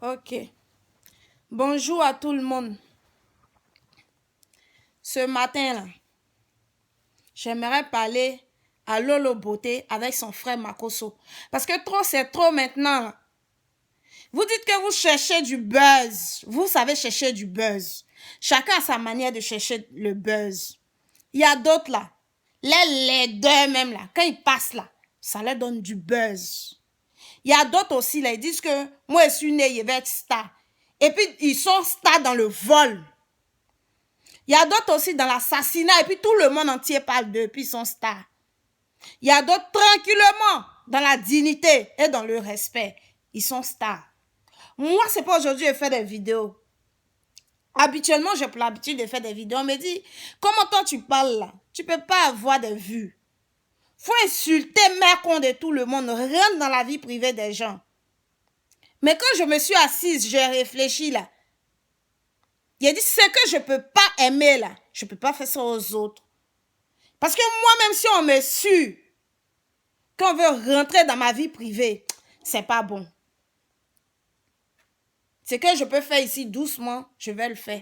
Ok. Bonjour à tout le monde. Ce matin-là, j'aimerais parler à Lolo Beauté avec son frère Makoso. Parce que trop, c'est trop maintenant. Là. Vous dites que vous cherchez du buzz. Vous savez chercher du buzz. Chacun a sa manière de chercher le buzz. Il y a d'autres là. Les deux même là. Quand ils passent là, ça leur donne du buzz. Il y a d'autres aussi là. Ils disent que moi je suis né, je vais être star. Et puis ils sont stars dans le vol. Il y a d'autres aussi dans l'assassinat. Et puis tout le monde entier parle d'eux. Puis ils sont stars. Il y a d'autres tranquillement dans la dignité et dans le respect. Ils sont stars. Moi, c'est pas aujourd'hui que je fais des vidéos. Habituellement, j'ai pour l'habitude de faire des vidéos. On me dit, comment toi tu parles là? Tu peux pas avoir des vues. Faut insulter, mettre de tout le monde. Rentre dans la vie privée des gens. Mais quand je me suis assise, j'ai réfléchi là. Il a dit, ce que je peux pas aimer là, je peux pas faire ça aux autres. Parce que moi, même si on me suit, quand on veut rentrer dans ma vie privée, c'est pas bon. Ce que je peux faire ici doucement, je vais le faire.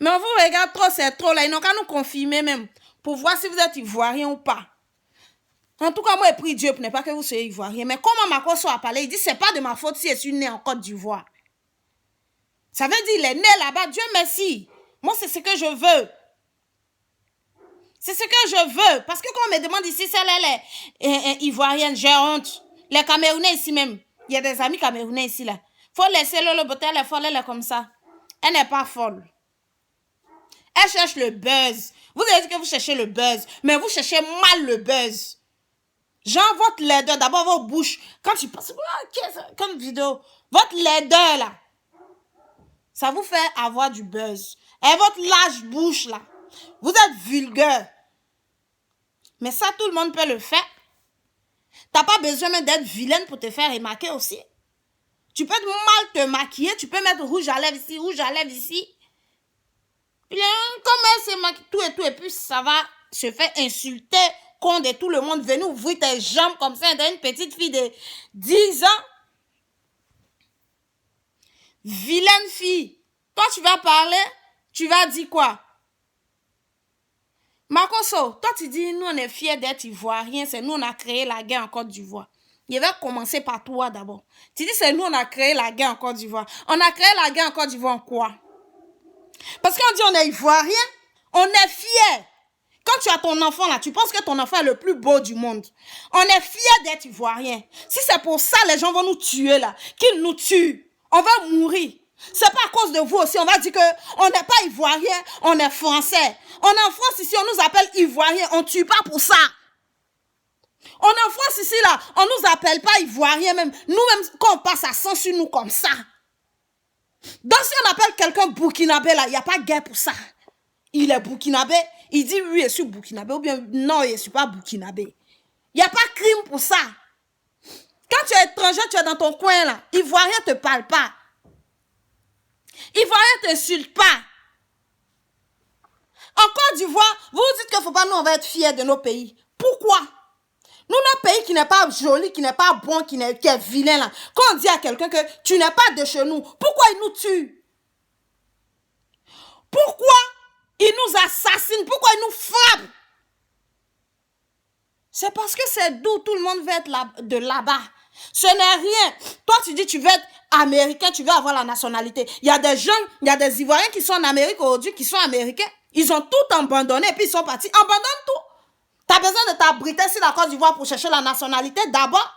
Mais on vous regarde trop, c'est trop là. Ils n'ont qu'à nous confirmer même pour voir si vous êtes ivoirien ou pas. En tout cas, moi, je prie Dieu pour ne pas que vous soyez ivoirien. Mais comment Makoso a parlé, il dit, c'est pas de ma faute si je suis né en Côte d'Ivoire. Ça veut dire, il est né là-bas, Dieu merci. Moi, c'est ce que je veux. C'est ce que je veux. Parce que quand on me demande ici, c'est les ivoiriennes, j'ai honte. Les Camerounais ici même. Il y a des amis Camerounais ici là. Faut laisser le beauté, elle est folle, elle est comme ça. Elle n'est pas folle. Elle cherche le buzz. Vous avez dit que vous cherchez le buzz, mais vous cherchez mal le buzz. Genre votre laideur, d'abord vos bouches. Quand tu passes, comme vidéo, votre laideur là, ça vous fait avoir du buzz. Et votre large bouche là, vous êtes vulgaire. Mais ça, tout le monde peut le faire. T'as pas besoin même d'être vilaine pour te faire remarquer aussi. Tu peux mal te maquiller, tu peux mettre rouge à lèvres ici, rouge à lèvres ici. Puis, comme elle se maquille tout, et puis ça va se faire insulter contre tout le monde. Venez ouvrir tes jambes comme ça, t'es une petite fille de 10 ans. Vilaine fille. Toi, tu vas parler, tu vas dire quoi? Makoso, toi, tu dis, nous, on est fiers d'être ivoiriens, c'est nous, on a créé la guerre en Côte d'Ivoire. Il va commencer par toi d'abord. Tu dis, c'est nous, on a créé la guerre en Côte d'Ivoire. On a créé la guerre en Côte d'Ivoire en quoi? Parce qu'on dit, on est ivoirien, on est fiers. Quand tu as ton enfant là, tu penses que ton enfant est le plus beau du monde. On est fiers d'être ivoiriens. Si c'est pour ça, les gens vont nous tuer là, qu'ils nous tuent, on va mourir. C'est pas à cause de vous aussi, on va dire qu'on n'est pas ivoirien, on est français. On est en France ici, on nous appelle ivoirien, on ne tue pas pour ça. On est en France ici là, on nous appelle pas ivoirien même. Nous-mêmes, quand on passe à sang sur nous comme ça. Donc si on appelle quelqu'un burkinabé là, il n'y a pas de guerre pour ça. Il est burkinabé, il dit oui, je suis burkinabé, ou bien non, je ne suis pas burkinabé. Il n'y a pas de crime pour ça. Quand tu es étranger, tu es dans ton coin là, ivoirien ne te parle pas. Ivoirien ne t'insulte pas. En Côte d'Ivoire, vous dites qu'il ne faut pas, nous, on va être fiers de nos pays. Pourquoi? Nous, notre pays qui n'est pas joli, qui n'est pas bon, qui est vilain là. Quand on dit à quelqu'un que tu n'es pas de chez nous, pourquoi il nous tue? Pourquoi il nous assassine? Pourquoi il nous frappe? C'est parce que c'est d'où tout le monde veut être de là-bas. Ce n'est rien. Toi, tu dis tu veux être américain, tu veux avoir la nationalité. Il y a des jeunes, il y a des Ivoiriens qui sont en Amérique aujourd'hui, qui sont américains. Ils ont tout abandonné et puis ils sont partis. Abandonne tout. Tu as besoin de t'abriter sur la Côte d'Ivoire pour chercher la nationalité d'abord.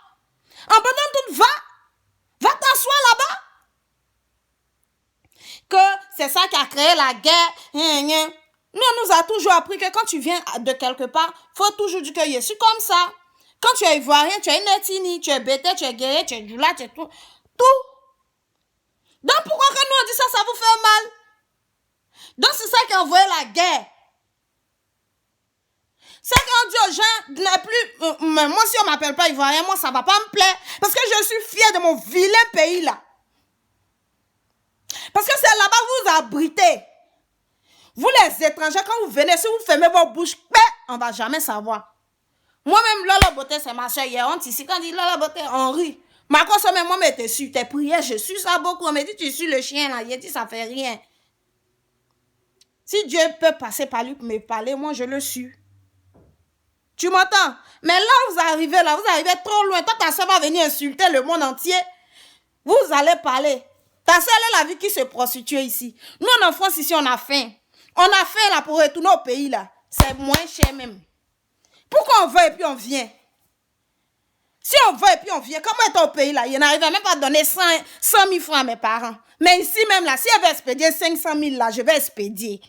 Abandonne tout. Va. Va t'asseoir là-bas. Que c'est ça qui a créé la guerre. Nous, on nous a toujours appris que quand tu viens de quelque part, il faut toujours dire que je suis comme ça. Quand tu es ivoirien, tu es une ethnie, tu es bété, tu es guerrier, tu es djoula, tu es tout. Tout. Donc pourquoi quand nous on dit ça, ça vous fait mal? Donc c'est ça qui a envoyé la guerre. C'est qu'on dit aux gens, n'est plus, mais moi si on ne m'appelle pas ivoirien, moi ça ne va pas me plaire. Parce que je suis fière de mon vilain pays là. Parce que c'est là-bas que vous abritez. Vous les étrangers, quand vous venez, si vous fermez vos bouches, on ne va jamais savoir. Moi-même, Lolo Beauté, c'est ma soeur. Il y a honte ici. Quand on dit Lolo Beauté, on rit. Ma cause, même moi, mais t'es su, tes prières, je suis ça beaucoup. On me dit, tu suis le chien là. Il dit, ça fait rien. Si Dieu peut passer par lui pour me parler, moi, je le suis. Tu m'entends? Mais là, vous arrivez trop loin. Toi, ta soeur va venir insulter le monde entier. Vous allez parler. Ta soeur, elle a vu qui se prostitue ici. Nous, en France, ici, on a faim. On a faim là pour retourner au pays là. C'est moins cher même. Pourquoi on veut et puis on vient? Si on veut et puis on vient, comment est-on au pays là? Il n'arrive même pas à donner 100 000 francs à mes parents. Mais ici même là, si elle veut expédier 500 000 là, je vais expédier.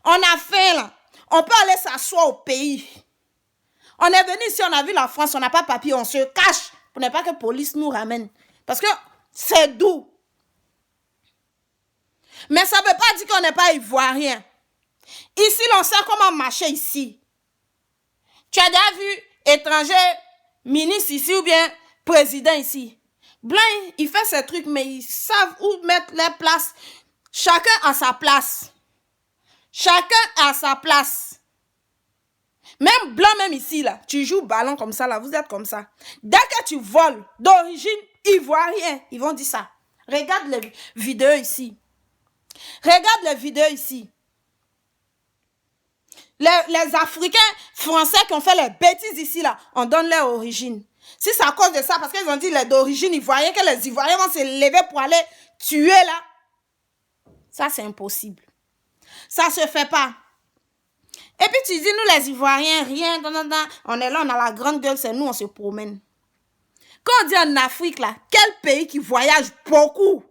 On a faim là. On peut aller s'asseoir au pays. On est venu ici, on a vu la France, on n'a pas papier, on se cache pour ne pas que la police nous ramène. Parce que c'est doux. Mais ça ne veut pas dire qu'on n'est pas ivoirien. Ici, on sait comment marcher ici. Tu as déjà vu étranger, ministre ici ou bien président ici. Blanc, il fait ces trucs, mais ils savent où mettre les places. Chacun à sa place. Chacun à sa place. Même blanc, même ici, là, tu joues ballon comme ça, là, vous êtes comme ça. Dès que tu voles d'origine ivoirienne, ils vont dire ça. Regarde les vidéos ici. Regarde les vidéos ici. Les Africains français qui ont fait les bêtises ici, là, on donne leur origine. Si c'est à cause de ça, parce qu'ils ont dit les d'origine ivoirienne, que les Ivoiriens vont se lever pour aller tuer, là, ça, c'est impossible. Ça se fait pas. Et puis tu dis, nous les Ivoiriens, rien, on est là, on a la grande gueule, c'est nous, on se promène. Quand on dit en Afrique, là, quel pays qui voyage beaucoup?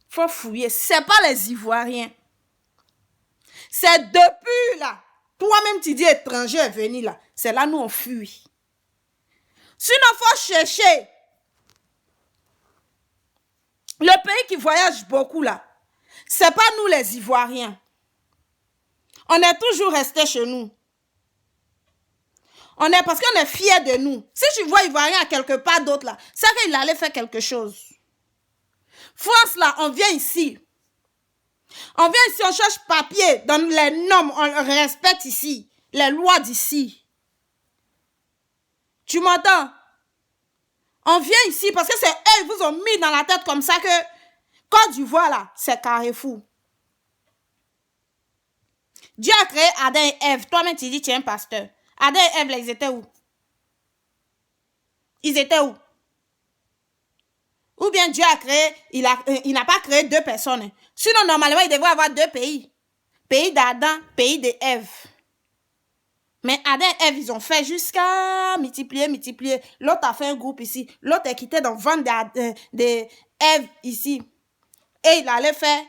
Faut fouiller. C'est pas les Ivoiriens. C'est depuis là. Toi-même, tu dis étranger est venu là. C'est là nous on fuit. Sinon, faut chercher. Le pays qui voyage beaucoup là, c'est pas nous les Ivoiriens. On est toujours resté chez nous. Parce qu'on est fiers de nous. Si tu vois Ivoirien à quelque part d'autre là, c'est qu'il allait faire quelque chose. France là, on vient ici. On vient ici, on cherche papier, donne les normes, on respecte ici, les lois d'ici. Tu m'entends? On vient ici parce que c'est eux qui vous ont mis dans la tête comme ça que Côte d'Ivoire là, c'est Carrefour. Dieu a créé Adam et Ève. Toi-même, tu dis tu es un pasteur. Adam et Ève, là, ils étaient où? Ils étaient où? Ou bien Dieu a créé, il n'a pas créé deux personnes. Sinon, normalement, il devrait avoir deux pays. Pays d'Adam, pays d'Ève. Mais Adam et Ève, ils ont fait jusqu'à multiplier. L'autre a fait un groupe ici. L'autre est quitté dans le ventre d'Ève ici. Et il allait faire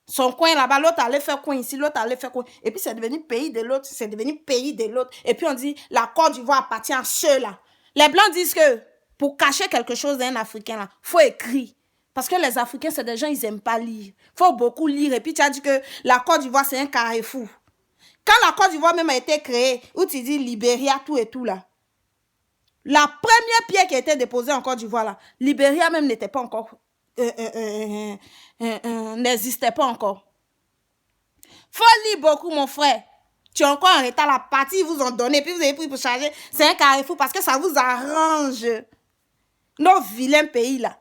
son coin là-bas. L'autre allait faire coin ici. L'autre allait faire coin. Et puis, c'est devenu pays de l'autre. C'est devenu pays de l'autre. Et puis, on dit, la Côte d'Ivoire appartient à ceux-là. Les Blancs disent que pour cacher quelque chose d'un Africain, il faut écrire. Parce que les Africains, c'est des gens, ils n'aiment pas lire. Il faut beaucoup lire. Et puis, tu as dit que la Côte d'Ivoire, c'est un carrefour. Quand la Côte d'Ivoire même a été créée, où tu dis Libéria, tout et tout là, la première pierre qui a été déposée en Côte d'Ivoire, là, Libéria même n'était pas encore, n'existait pas encore. Faut lire beaucoup, mon frère. Tu es encore en retard, la partie, ils vous ont donné, puis vous avez pris pour charger. C'est un carrefour parce que ça vous arrange. Nos vilains pays là.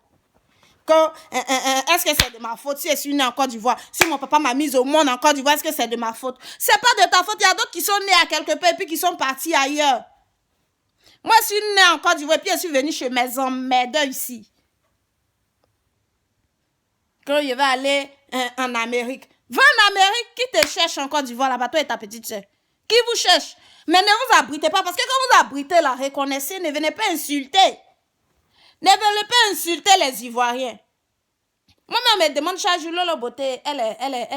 Est-ce que c'est de ma faute si je suis née en Côte d'Ivoire? Si mon papa m'a mise au monde en Côte d'Ivoire, est-ce que c'est de ma faute? C'est pas de ta faute. Il y a d'autres qui sont nés à quelque part et puis qui sont partis ailleurs. Moi, je suis née en Côte d'Ivoire et puis je suis venue chez mes emmerdeurs ici. Quand je vais aller en Amérique, va en Amérique, qui te cherche en Côte d'Ivoire là-bas, toi et ta petite soeur? Qui vous cherche? Mais ne vous abritez pas, parce que quand vous abritez la reconnaissez, ne venez pas insulter. Ne venez pas insulter les Ivoiriens. Moi-même, me demande chaque jour, Lolo Beauté, elle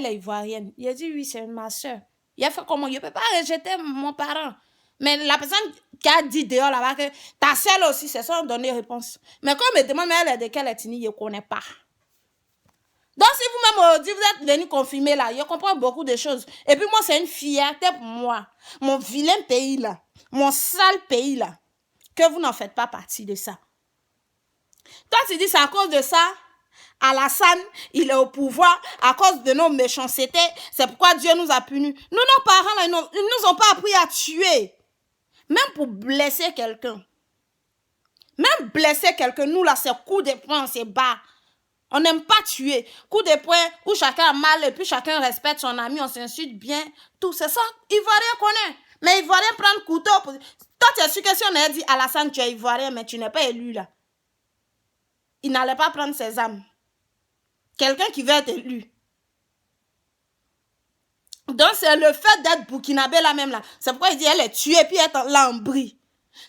est ivoirienne. Il a dit, oui, c'est ma soeur. Il a fait comment? Je ne peux pas rejeter mon parent. Mais la personne qui a dit dehors là-bas que ta soeur aussi, c'est ça, on donne réponse. Mais quand on me demande, mais elle est de quelle ethnie, je ne connais pas. Donc, si vous-même vous êtes venu confirmer là, je comprends beaucoup de choses. Et puis moi, c'est une fierté pour moi. Mon vilain pays là, mon sale pays là, que vous n'en faites pas partie de ça. Toi, tu dis, c'est à cause de ça, Alassane, il est au pouvoir, à cause de nos méchancetés, c'est pourquoi Dieu nous a punis. Nous, nos parents, là, ils nous ont pas appris à tuer. Même pour blesser quelqu'un. Même blesser quelqu'un, nous là, c'est coup de poing, on se bat. On n'aime pas tuer. Coup de poing où chacun a mal et puis chacun respecte son ami, on s'insulte bien. Tout, c'est ça. Ivoirien connaît. Mais Ivoirien prend le couteau. Toi, tu es sûr que si on a dit Alassane, tu es Ivoirien, mais tu n'es pas élu là. Il n'allait pas prendre ses armes. Quelqu'un qui veut être élu. Donc, c'est le fait d'être burkinabé là même là. C'est pourquoi il dit elle est tuée puis être là en brie.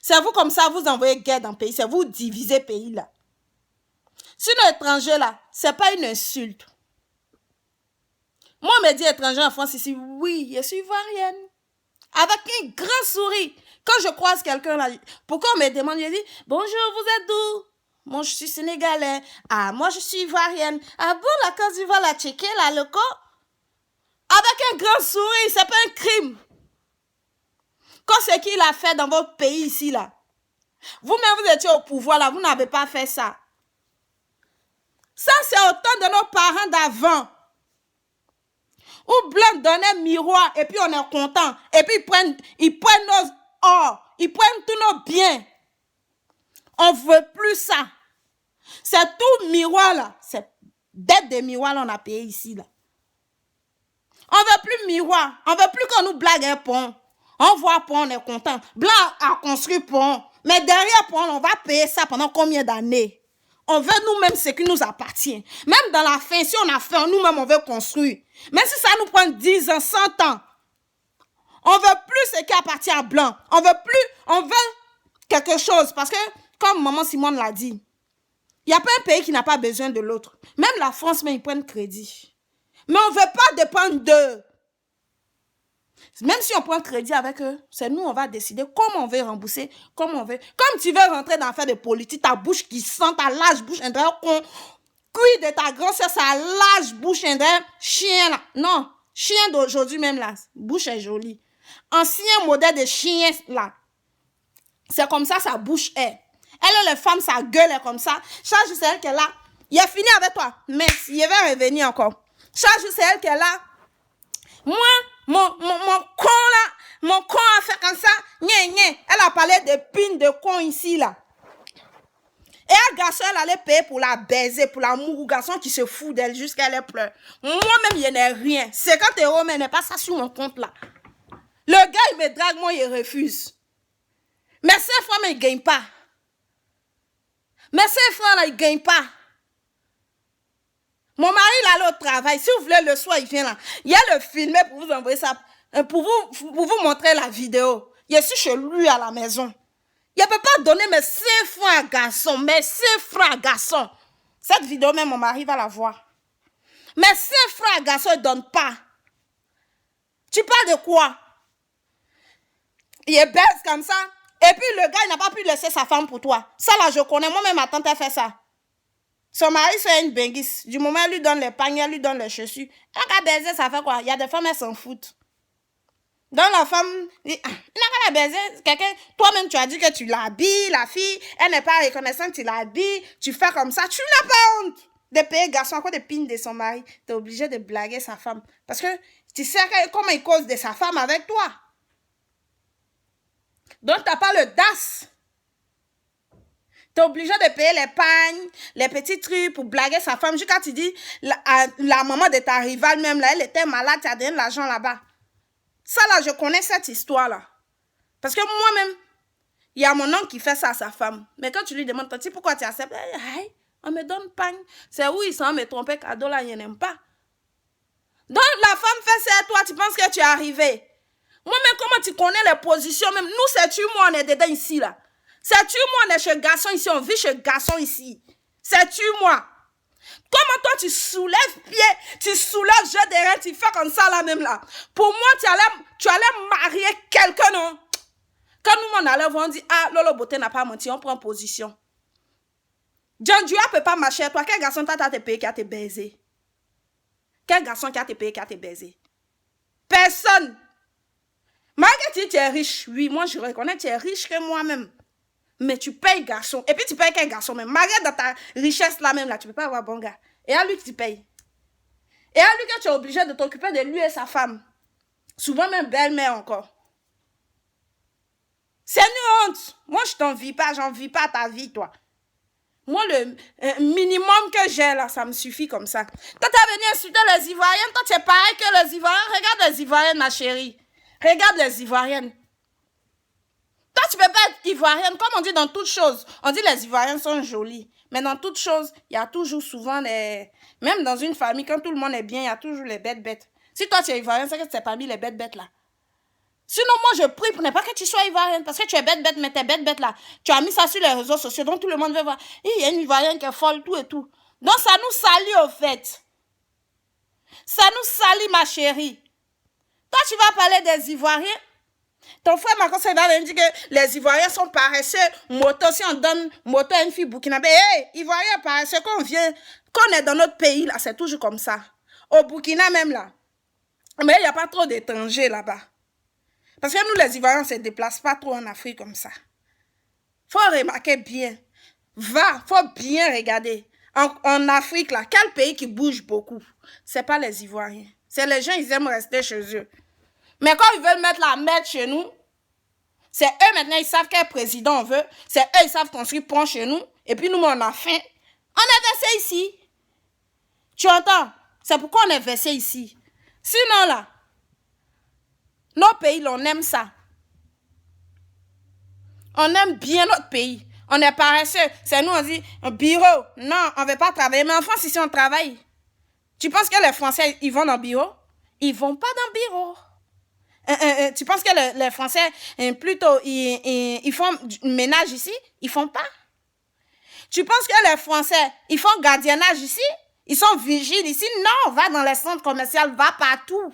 C'est vous comme ça, vous envoyez guerre dans le pays. C'est vous divisez le pays là. Si nous étrangers là, c'est pas une insulte. Moi, on me dit étranger en France ici, oui, je suis ivoirienne. Avec un grand sourire. Quand je croise quelqu'un là, pourquoi on me demande, je dis, bonjour, vous êtes d'où? Moi, je suis sénégalais. Ah, moi, je suis ivoirienne. Ah bon, la Côte d'Ivoire, la Tchéquée, là, le corps? Avec un grand sourire, c'est pas un crime. Quand c'est qu'il a fait dans votre pays ici, là, vous-même, vous étiez au pouvoir, là, vous n'avez pas fait ça. Ça, c'est au temps de nos parents d'avant. Où Blanc donnait miroir, et puis on est content. Et puis ils prennent nos or, ils prennent tous nos biens. On ne veut plus ça. C'est tout miroir, là. C'est bête de miroir, là, on a payé ici, là. On ne veut plus miroir. On ne veut plus qu'on nous blague un pont. On voit pont, on est content. Blanc a construit pont. Mais derrière pont, on va payer ça pendant combien d'années? On veut nous-mêmes ce qui nous appartient. Même dans la fin, si on a fait, nous-mêmes, on veut construire. Même si ça nous prend 10 ans, 100 ans. On ne veut plus ce qui appartient à Blanc. On veut quelque chose. Parce que, comme maman Simone l'a dit, il n'y a pas un pays qui n'a pas besoin de l'autre. Même la France, mais ils prennent crédit. Mais on ne veut pas dépendre d'eux. Même si on prend crédit avec eux, c'est nous, on va décider comment on veut rembourser, comment on veut. Comme tu veux rentrer dans l'affaire de politique, ta bouche qui sent, ta large bouche, un qu'on cuit de ta grosseur, sa large bouche, un chien là. Non, chien d'aujourd'hui même là, bouche est jolie. Ancien modèle de chien là, c'est comme ça sa bouche est. Elle, les femmes, sa gueule est comme ça. Chaque jour, c'est elle qui est là. Il a fini avec toi. Mais il va revenir encore. Chaque jour, c'est elle qui est là. Moi, mon con là, mon con a fait comme ça. Elle a parlé de pines de con ici là. Et un garçon, elle allait payer pour la baiser, pour l'amour. Garçon qui se fout d'elle jusqu'à elle pleure. Moi-même, il n'y a rien. 50 €, mais n'est pas ça sur mon compte là. Le gars, il me drague, moi, il refuse. Mais ces femmes, ils ne gagnent pas. Mais ces frères là, ils ne gagnent pas. Mon mari, il allait au travail. Si vous voulez, le soir, il vient là. Il y a le filmer pour vous envoyer ça, pour vous montrer la vidéo. Il est chez lui à la maison. Il ne peut pas donner mes 5 francs à garçon. Mes 5 francs à garçon. Cette vidéo, même mon mari va la voir. Mes 5 francs à garçon, il ne donne pas. Tu parles de quoi? Il est baise comme ça. Et puis le gars, il n'a pas pu laisser sa femme pour toi. Ça là, je connais. Moi-même, ma tante a fait ça. Son mari fait une benguisse. Du moment où elle lui donne les pagnes, elle lui donne les chaussures. Elle a baisé, ça fait quoi? Il y a des femmes, elles s'en foutent. Donc la femme, il n'a qu'à la baiser. Quelqu'un, toi-même, tu as dit que tu l'habilles, la fille, elle n'est pas reconnaissante, tu l'habilles, tu fais comme ça. Tu n'as pas honte de payer garçon encore des pines de son mari. Tu es obligé de blaguer sa femme. Parce que tu sais comment il cause de sa femme avec toi. Donc, tu n'as pas le DAS. Tu es obligé de payer les pagnes, les petits trucs pour blaguer sa femme. Jusqu'à tu dis, la maman de ta rivale même, là, elle était malade, tu as donné l'argent là-bas. Ça, là, je connais cette histoire-là. Parce que moi-même, il y a mon oncle qui fait ça à sa femme. Mais quand tu lui demandes, Tati, pourquoi tu acceptes? Hey, on me donne pagne. C'est où ils sont me tromper, cadeau là, il n'aime pas. Donc, la femme fait ça à toi, tu penses que tu es arrivé. Moi-même, comment tu connais les positions, même nous, c'est tu, moi, on est dedans ici, là. C'est tu, moi, on est chez garçon ici, on vit chez garçon ici. C'est tu, moi. Comment toi, tu soulèves pied, tu soulèves jeu de rein, tu fais comme ça, là, même, là. Pour moi, tu allais marier quelqu'un, non? Quand nous, on allait voir, on dit, ah, Lolo Beauté n'a pas menti, on prend position. John Dua ne peut pas marcher à toi. Quel garçon t'a te payé qui a te baisé? Quel garçon qui a te payé qui a te baisé? Personne. Malgré tu es riche, oui, moi je reconnais, tu es riche que moi-même. Mais tu payes garçon. Et puis tu payes quel garçon même. Malgré dans ta richesse là même, là, tu ne peux pas avoir bon gars. Et à lui que tu payes. Et à lui que tu es obligé de t'occuper de lui et sa femme. Souvent même belle-mère encore. C'est une honte. Moi, je t'envie pas, j'envie pas ta vie, toi. Moi, le minimum que j'ai, là, ça me suffit comme ça. Toi, t'as venu insulter les Ivoiriennes. Toi, tu es pareil que les Ivoiriens. Regarde les Ivoiriennes, ma chérie. Regarde les Ivoiriennes. Toi, tu peux pas être Ivoirienne. Comme on dit dans toutes choses. On dit les Ivoiriennes sont jolies. Mais dans toutes choses, il y a toujours souvent les... Même dans une famille, quand tout le monde est bien, il y a toujours les bêtes. Si toi, tu es Ivoirienne, c'est que tu es parmi les bêtes, là. Sinon, moi, je prie pour ne pas que tu sois Ivoirienne. Parce que tu es bête, mais t'es bête, là. Tu as mis ça sur les réseaux sociaux, dont tout le monde veut voir. Il y a une Ivoirienne qui est folle, tout et tout. Donc, ça nous salit, au fait. Ça nous salit, ma chérie. Toi, tu vas parler des Ivoiriens. Ton frère Makossa, il va venir dire que les Ivoiriens sont paresseux. Moto, si on donne moto à une fille burkinabé, hey, Ivoiriens paresseux, quand on est dans notre pays, là, c'est toujours comme ça. Au Burkina même, là. Mais il n'y a pas trop d'étrangers là-bas. Parce que nous, les Ivoiriens, on ne se déplace pas trop en Afrique comme ça. Faut remarquer bien. Faut bien regarder. En Afrique, là, quel pays qui bouge beaucoup? C'est pas les Ivoiriens. C'est les gens, ils aiment rester chez eux. Mais quand ils veulent mettre la merde chez nous, c'est eux maintenant, ils savent quel président on veut. C'est eux, ils savent construire pont chez nous. Et puis nous, on a faim. On est versé ici. Tu entends? C'est pourquoi on est versé ici. Sinon, là, nos pays, là, on aime ça. On aime bien notre pays. On est paresseux. C'est nous, on dit, bureau. Non, on ne veut pas travailler. Mais en France, ici, on travaille. Tu penses que les Français, ils vont dans le bureau? Ils ne vont pas dans le bureau. Tu penses que les Français, plutôt, ils font du ménage ici? Ils ne font pas. Tu penses que les Français, ils font gardiennage ici? Ils sont vigiles ici? Non, va dans les centres commerciaux, va partout.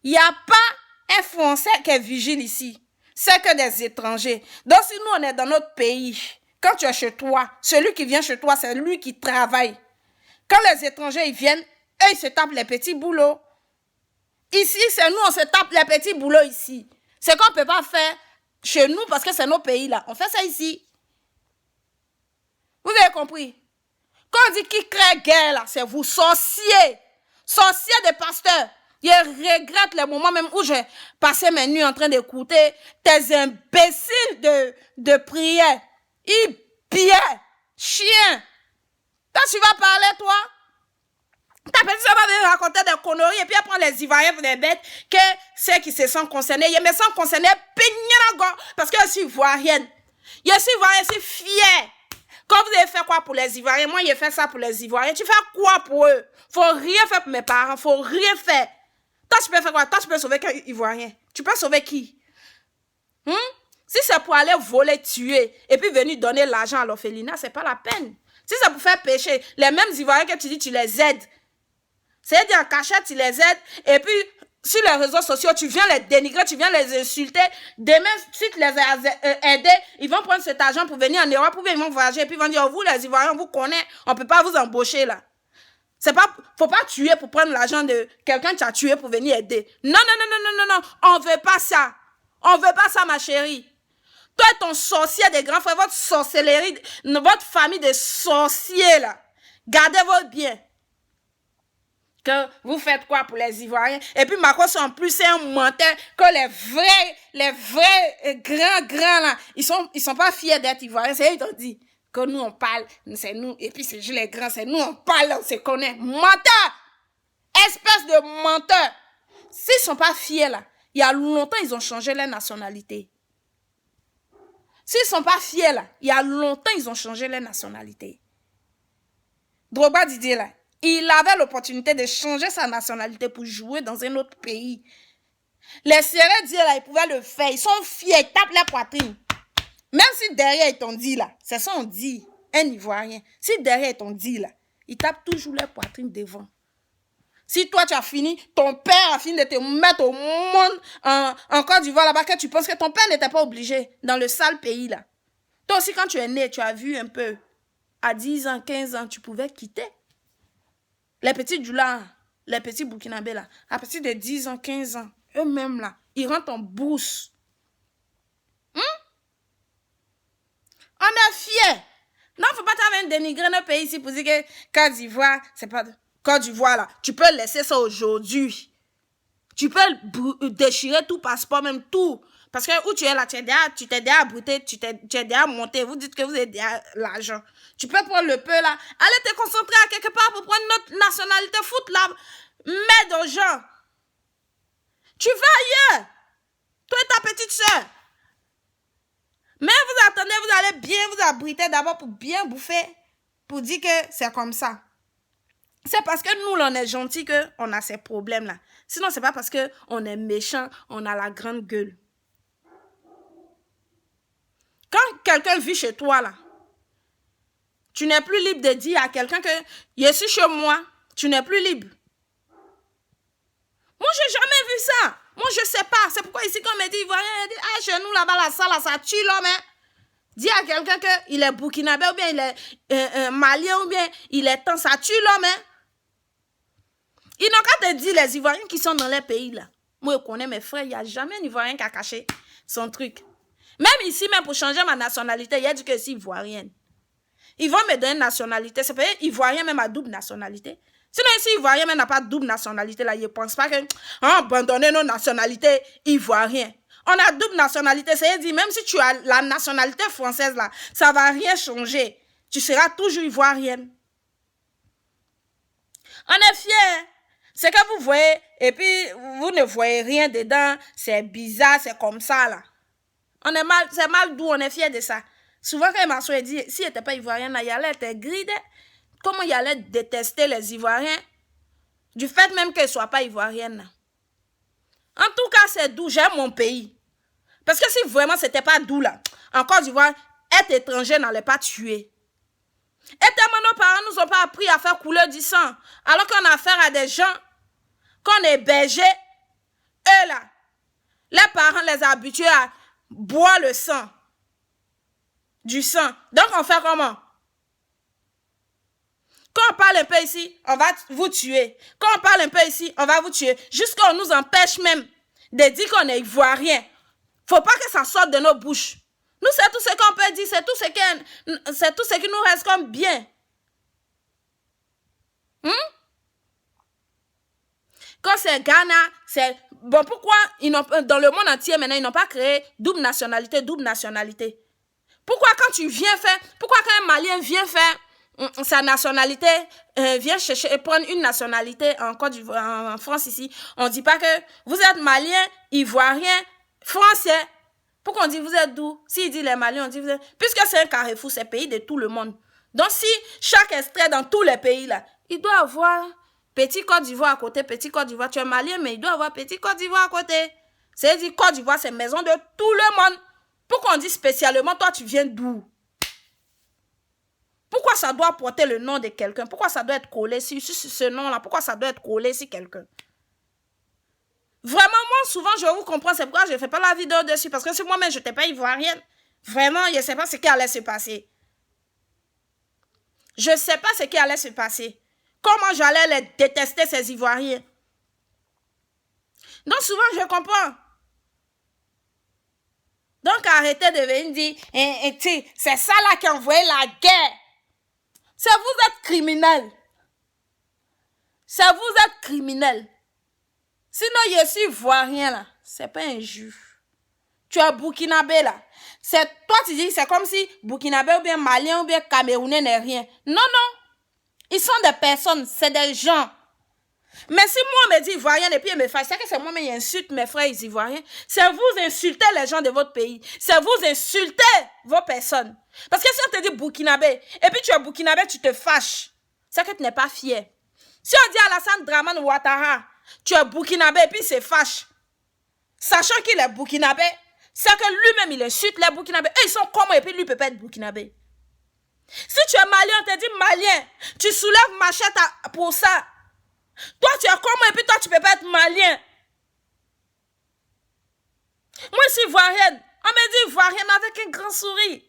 Il n'y a pas un Français qui est vigile ici. C'est que des étrangers. Donc, si nous, on est dans notre pays, quand tu es chez toi, celui qui vient chez toi, c'est lui qui travaille. Quand les étrangers, ils viennent, eux, ils se tapent les petits boulots. Ici, c'est nous, on se tape les petits boulots ici. C'est qu'on ne peut pas faire chez nous parce que c'est nos pays là. On fait ça ici. Vous avez compris? Quand on dit qui crée guerre là, c'est vous, sorciers. Sorciers des pasteurs. Je regrette les moments même où j'ai passé mes nuits en train d'écouter tes imbéciles de prière. Ils biais, chiens. Toi, tu vas parler, toi? Ta petite soeur va venir raconter des conneries et puis elle prend les Ivoiriens pour des bêtes que ceux qui se sont concernés. Ils me sont concernés parce que je suis Ivoirienne. Je suis Ivoirienne, je suis fière. Quand vous avez fait quoi pour les Ivoiriens? Moi, j'ai fait ça pour les Ivoiriens. Tu fais quoi pour eux? Faut rien faire pour mes parents. Faut rien faire. Toi, tu peux faire quoi? Toi, tu peux sauver qu'un Ivoirien. Tu peux sauver qui? Si c'est pour aller voler, tuer et puis venir donner l'argent à l'orphelinat, c'est pas la peine. Si c'est pour faire pécher, les mêmes Ivoiriens que tu dis, tu les aides. C'est-à-dire en cachette, tu les aides. Et puis, sur les réseaux sociaux, tu viens les dénigrer, tu viens les insulter. Demain, si tu les as aidés, ils vont prendre cet argent pour venir en Europe, ou bien ils vont voyager. Et puis ils vont dire, oh, vous les Ivoiriens, on vous connaît, on ne peut pas vous embaucher là. C'est pas, faut pas tuer pour prendre l'argent de quelqu'un que tu as tué pour venir aider. Non, on veut pas ça. On veut pas ça, ma chérie. Toi et ton sorcier des grands frères, votre sorcellerie, votre famille de sorciers là. Gardez votre bien. Que vous faites quoi pour les Ivoiriens? Et puis Makossa en plus c'est un menteur que les vrais grands là, ils sont pas fiers d'être Ivoiriens. C'est eux qui ont dit que nous on parle, c'est nous, et puis c'est juste les grands, c'est nous on parle, on se connaît. Menteur! Espèce de menteur! S'ils sont pas fiers là, il y a longtemps ils ont changé leur nationalité. S'ils sont pas fiers là, il y a longtemps ils ont changé leur nationalité. Drogba Didier là, il avait l'opportunité de changer sa nationalité pour jouer dans un autre pays. Les Sérères disent là, ils pouvaient le faire. Ils sont fiers, ils tapent la poitrine. Même si derrière ils t'ont dit là, c'est ça on dit, un Ivoirien. Si derrière ils t'ont dit là, ils tapent toujours la poitrine devant. Si toi tu as fini, ton père a fini de te mettre au monde en Côte d'Ivoire là-bas, que tu penses que ton père n'était pas obligé dans le sale pays là. Toi aussi quand tu es né, tu as vu un peu. À 10 ans, 15 ans, tu pouvais quitter. Les petits Djoula, les petits Burkinabés là, à partir de 10 ans, 15 ans, eux-mêmes là, ils rentrent en bourse. On est fiers. Non, faut pas t'avoir dénigrer nos pays ici pour dire que Côte d'Ivoire, c'est pas... Côte d'Ivoire là, tu peux laisser ça aujourd'hui. Tu peux déchirer tout passeport, même tout. Parce que où tu es là, tu t'es déjà abruté, tu es déjà monté. Vous dites que vous avez déjà l'argent. Tu peux prendre le peu là. Allez te concentrer à quelque part pour prendre notre nationalité. Foutre la merde aux gens. Tu vas ailleurs. Toi et ta petite soeur. Mais vous attendez, vous allez bien vous abriter d'abord pour bien bouffer. Pour dire que c'est comme ça. C'est parce que nous, on est gentils qu'on a ces problèmes-là. Sinon, c'est pas parce qu'on est méchant, on a la grande gueule. Quand quelqu'un vit chez toi, là, tu n'es plus libre de dire à quelqu'un que je suis chez moi, tu n'es plus libre. Moi, j'ai jamais vu ça. Moi, je sais pas. C'est pourquoi ici, quand on me dit, chez nous, là-bas, la salle, ça tue l'homme. Hein. Dis à quelqu'un qu'il est burkinabé, ou bien il est malien, ou bien il est temps, ça tue l'homme. Hein. Ils n'ont qu'à te dire, les Ivoiriens qui sont dans les pays, là. Moi, je connais mes frères, il n'y a jamais un Ivoirien qui a caché son truc. Même ici, même pour changer ma nationalité, il y a dit que c'est Ivoirienne. Ils vont me donner une nationalité. C'est peut-être Ivoirien même à double nationalité. Sinon, ici, Ivoirien même n'a pas de double nationalité, là, ils ne pensent pas que abandonner nos nationalités ivoiriennes. On a double nationalité, c'est-à-dire, même si tu as la nationalité française, là, ça ne va rien changer. Tu seras toujours ivoirienne. On est fiers. C'est que vous voyez, et puis vous ne voyez rien dedans, c'est bizarre, c'est comme ça, là. On est mal, c'est mal d'où on est fiers de ça. Souvent, quand Marceau dit, s'il n'était pas ivoirien, il allait être gridé. Comment il allait détester les Ivoiriens? Du fait même qu'elle ne soit pas ivoirienne. En tout cas, c'est d'où j'aime mon pays. Parce que si vraiment c'était pas d'où, là, en Côte d'Ivoire, être étranger n'allait pas tuer. Et tellement nos parents nous ont pas appris à faire couler du sang. Alors qu'on a affaire à des gens qu'on hébergeait, eux là, les parents les ont habitués à boire le sang. Du sang. Donc on fait comment? Quand on parle un peu ici, on va vous tuer. Quand on parle un peu ici, on va vous tuer. Jusqu'à qu'on nous empêche même de dire qu'on est ivoirien. Faut pas que ça sorte de nos bouches. Nous, c'est tout ce qu'on peut dire, c'est tout ce qui nous reste comme bien. Quand c'est Ghana, c'est... Bon, pourquoi dans le monde entier, maintenant, ils n'ont pas créé double nationalité. Pourquoi quand tu viens faire... Pourquoi quand un Malien vient faire sa nationalité, vient chercher et prendre une nationalité en Côte d'Ivoire, en France ici, on ne dit pas que vous êtes Malien, Ivoirien, Français. Pourquoi on dit vous êtes d'où? S'il dit les Maliens, on dit vous êtes... Puisque c'est un carrefour, c'est pays de tout le monde. Donc si chaque extrait dans tous les pays, là, il doit avoir petit Côte d'Ivoire à côté, petit Côte d'Ivoire. Tu es Malien, mais il doit avoir petit Côte d'Ivoire à côté. C'est-à-dire Côte d'Ivoire, c'est maison de tout le monde. Pourquoi on dit spécialement, toi, tu viens d'où? Pourquoi ça doit porter le nom de quelqu'un? Pourquoi ça doit être collé sur ce nom-là? Pourquoi ça doit être collé sur quelqu'un? Vraiment, moi, souvent, je vous comprends. C'est pourquoi je ne fais pas la vidéo dessus. Parce que si moi-même, je n'étais pas ivoirienne, vraiment, je ne sais pas ce qui allait se passer. Je ne sais pas ce qui allait se passer. Comment j'allais les détester, ces Ivoiriens? Donc, souvent, je comprends. Donc, arrêtez de venir dire, c'est ça là qui a envoyé la guerre. C'est vous êtes criminel. C'est vous êtes criminel. Sinon, je suis ivoirien là. C'est pas un juif. Tu es burkinabé là. Toi, tu dis, c'est comme si burkinabé ou bien malien ou bien camerounais n'est rien. Non, non. Ils sont des personnes, c'est des gens. Mais si moi, on me dit ivoirien et puis me fait, c'est que c'est moi, mais j'insulte mes frères ivoiriens. C'est vous insulter les gens de votre pays. C'est vous insulter vos personnes. Parce que si on te dit burkinabé, et puis tu es burkinabé, tu te fâches. C'est que tu n'es pas fier. Si on dit Alassane Dramane Ouattara, tu es burkinabé et puis il se fâche. Sachant qu'il est burkinabé, c'est que lui-même il insulte les burkinabés. Et ils sont comment et puis lui peut pas être burkinabé. Si tu es malien, on te dit malien, tu soulèves machette pour ça. Toi, tu es comment et puis toi, tu peux pas être malien. Moi, je suis ivoirienne. On me dit ivoirienne avec un grand sourire.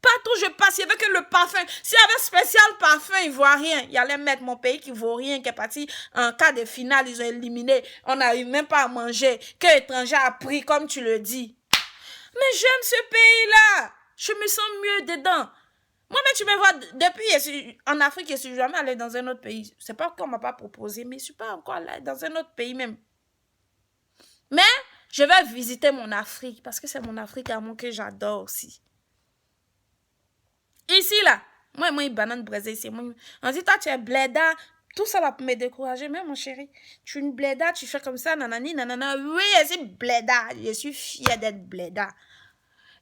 Partout je passe, il y avait que le parfum. S'il y avait spécial parfum ivoirien, il allait mettre mon pays qui vaut rien, qui est parti en cas de finale, ils ont éliminé. On n'arrive même pas à manger. Que l'étranger a pris, comme tu le dis. Mais j'aime ce pays-là. Je me sens mieux dedans. Moi-même, tu me vois, depuis en Afrique, je ne suis jamais allée dans un autre pays. C'est pas qu'on ne m'a pas proposé, mais je ne suis pas encore allée dans un autre pays même. Mais Je vais visiter mon Afrique parce que c'est mon Afrique à moi que j'adore aussi. Ici, là, moi, une banane brisée ici. On dit, toi, tu es bléda. Tout ça va me décourager. Mais mon chéri, tu es une bléda, tu fais comme ça, nanani, nanana. Oui, je suis bléda. Je suis fière d'être bléda.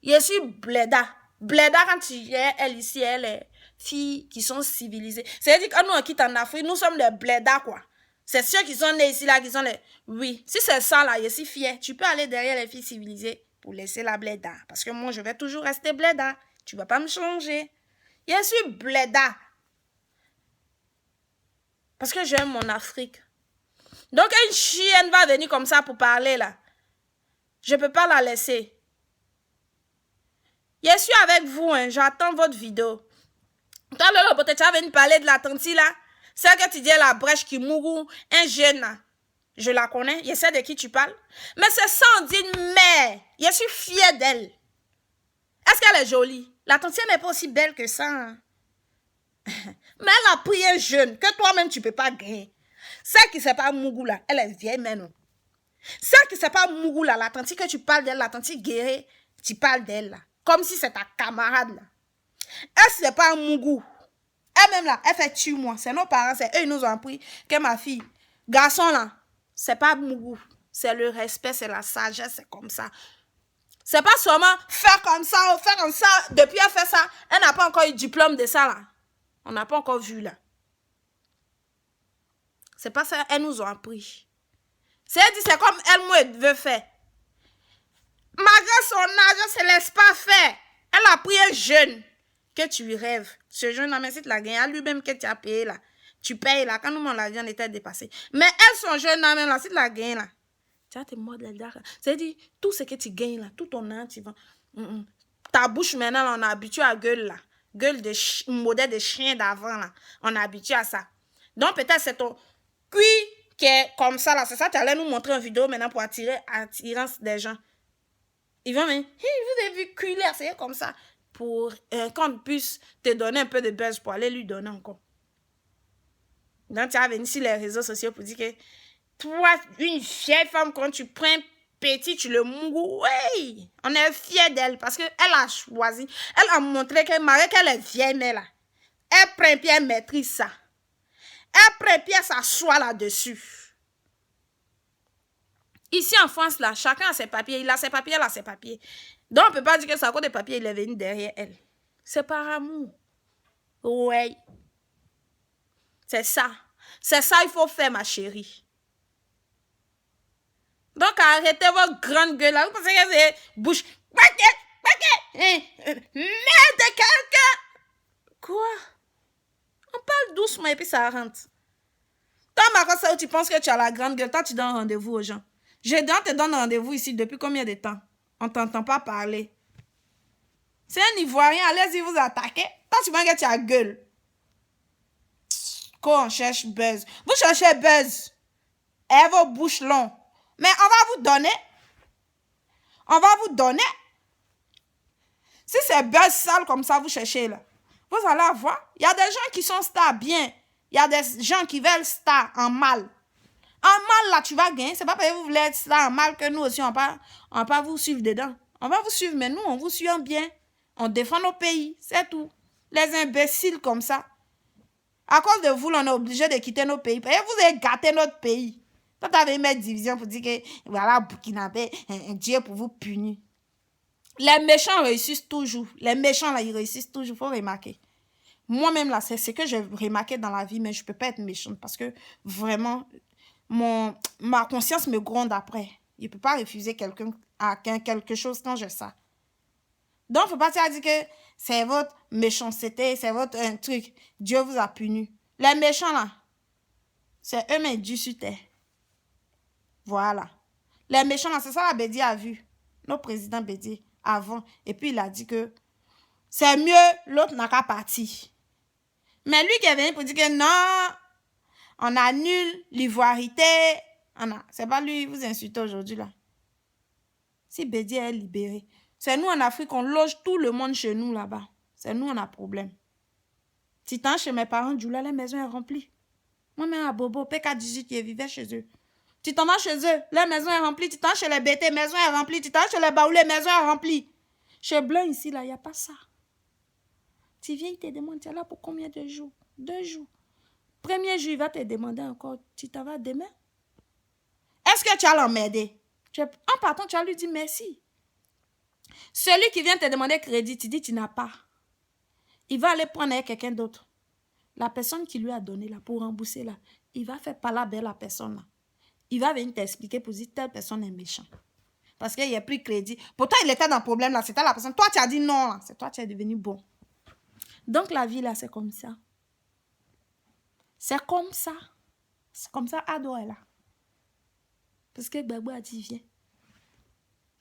Je suis bléda. Bléda, quand tu es, elle ici, elle est filles qui sont civilisées. C'est-à-dire que quand nous, on quitte en Afrique, nous sommes des blédas, quoi. C'est ceux qui sont nés ici, là, qui sont les... Oui, si c'est ça, là, je suis fière. Tu peux aller derrière les filles civilisées pour laisser la bléda. Parce que moi, je vais toujours rester bléda. Tu ne vas pas me changer. Je suis bléda. Parce que j'aime mon Afrique. Donc, une chienne va venir comme ça pour parler, là. Je ne peux pas la laisser. Je suis avec vous, hein. J'attends votre vidéo. Toi, Lolo, peut-être tu vas venir parler de la tante, là. Celle que tu dis, la brèche qui mourut, un jeune, là. Je la connais. Je sais de qui tu parles. Mais c'est Sandine mère. Je suis fière d'elle. Est-ce qu'elle est jolie? La tante n'est pas aussi belle que ça, hein? Mais elle a pris un jeune que toi-même tu ne peux pas gagner. Celle qui ne sait pas Mougou là, elle est vieille maintenant. Celle qui ne sait pas Mougou là, la tante que tu parles d'elle, la tante guérée, tu parles d'elle là. Comme si c'est ta camarade là. Elle ne sait pas Mougou. Elle-même là, elle fait tue-moi. C'est nos parents, c'est eux qui nous ont appris que ma fille, garçon là, c'est pas Mougou. C'est le respect, c'est la sagesse, c'est comme ça. C'est pas seulement faire comme ça. Depuis elle fait ça, elle n'a pas encore eu diplôme de ça là. On n'a pas encore vu là. C'est pas ça, elles nous ont appris. C'est comme elle, moi, elle veut faire. Malgré son âge, elle ne se laisse pas faire. Elle a pris un jeune que tu lui rêves. Ce jeune-là, mais si tu l'as gagné, à lui-même que tu as payé là. Tu payes là, quand nous, la vie en était dépassée. Mais elle, son jeune-là, même là, si tu l'as gagné là, tu as tes mots de la. C'est-à-dire, tout ce que tu gagnes là, tout ton an, tu vas. Ta bouche maintenant, on est habitué à gueule là. Gueule de modèle de chien d'avant là. On est habitué à ça. Donc peut-être c'est ton cuit qui est comme ça là. C'est ça, tu allais nous montrer une vidéo maintenant pour attirer attirance des gens. Ils vont me dire, vous avez vu cuit là, c'est comme ça. Pour qu'on puisse te donner un peu de buzz pour aller lui donner encore. Donc tu vas venir sur les réseaux sociaux pour dire que toi, une vieille femme, quand tu prends petit, tu le mougou, oui, on est fiers d'elle parce qu'elle a choisi. Elle a montré qu'elle est vieille, mais là, elle prend puis elle maîtrise ça. Elle prend puis elle s'assoit là-dessus. Ici en France, là, chacun a ses papiers. Il a ses papiers, elle a ses papiers. Donc on ne peut pas dire que c'est à cause des papiers, il est venu derrière elle. C'est par amour. Oui. C'est ça. C'est ça qu'il faut faire, ma chérie. Donc, arrêtez votre grande gueule là. Vous pensez que c'est bouche. Merde de quelqu'un. Quoi? On parle doucement et puis ça rentre. Toi, Marco, ça où tu penses que tu as la grande gueule, toi, tu donnes rendez-vous aux gens. Je te donne rendez-vous ici depuis combien de temps? On ne t'entend pas parler. C'est un Ivoirien, allez-y vous attaquer. Toi, tu penses que tu as gueule. Quand on cherche buzz. Vous cherchez buzz. Et vos bouches longues. Mais on va vous donner. On va vous donner. Si c'est buzz sale comme ça, vous cherchez là. Vous allez avoir. Il y a des gens qui sont stars bien. Il y a des gens qui veulent star en mal. En mal là, tu vas gagner. C'est pas parce que vous voulez être star en mal que nous aussi, on va pas vous suivre dedans. On va vous suivre, mais nous, on vous suit en bien. On défend nos pays. C'est tout. Les imbéciles comme ça. À cause de vous, on est obligé de quitter nos pays. Parce que vous avez gâté notre pays. Quand tu avais une division pour dire que voilà, Burkinabé, Dieu pour vous punir. Les méchants réussissent toujours. Les méchants, là, ils réussissent toujours. Il faut remarquer. Moi-même, là, c'est ce que j'ai remarqué dans la vie, mais je ne peux pas être méchante parce que vraiment, ma conscience me gronde après. Je ne peux pas refuser quelque chose quand j'ai ça. Donc, il ne faut pas dire que c'est votre méchanceté, c'est votre truc. Dieu vous a puni. Les méchants, là, c'est eux-mêmes du sur terre. Voilà. Les méchants, là, c'est ça la Bédier a vu. Notre président Bédier, avant. Et puis, il a dit que c'est mieux, l'autre n'a qu'à partir. Mais lui qui est venu pour dire que non, on annule l'ivoirité. C'est pas lui qui vous insulte aujourd'hui, là. Si Bédier est libéré, c'est nous en Afrique, on loge tout le monde chez nous là-bas. C'est nous, on a problème. Si tant chez mes parents, Djoula, la maison est remplie. Moi-même à Bobo, PK18, qui vivait chez eux. Tu t'en vas chez eux, la maison est remplie. Tu t'en vas chez les BT, maison est remplie. Tu t'en vas chez les Baoulés, maison est remplie. Chez Blanc ici, là, il n'y a pas ça. Tu viens, il te demande, tu es là pour combien de jours? 2 jours. Premier jour, il va te demander encore, tu t'en vas demain? Est-ce que tu as l'emmerder? En partant, tu as lui dit merci. Celui qui vient te demander crédit, tu dis tu n'as pas. Il va aller prendre avec quelqu'un d'autre. La personne qui lui a donné là pour rembourser là, il va faire parler la personne là. Il va venir t'expliquer pour dire telle personne est méchante. Parce qu'il n'y a plus de crédit. Pourtant, il était dans le problème là, c'était la personne. Toi, tu as dit non là, c'est toi qui es devenu bon. Donc la vie là, c'est comme ça. C'est comme ça. C'est comme ça, Ado est là. Parce que Gbagbo a dit viens.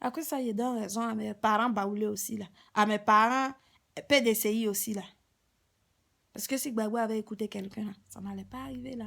Après ça, il donne raison à mes parents Baoulés aussi là. À mes parents PDCI aussi là. Parce que si Gbagbo avait écouté quelqu'un là, ça n'allait pas arriver là.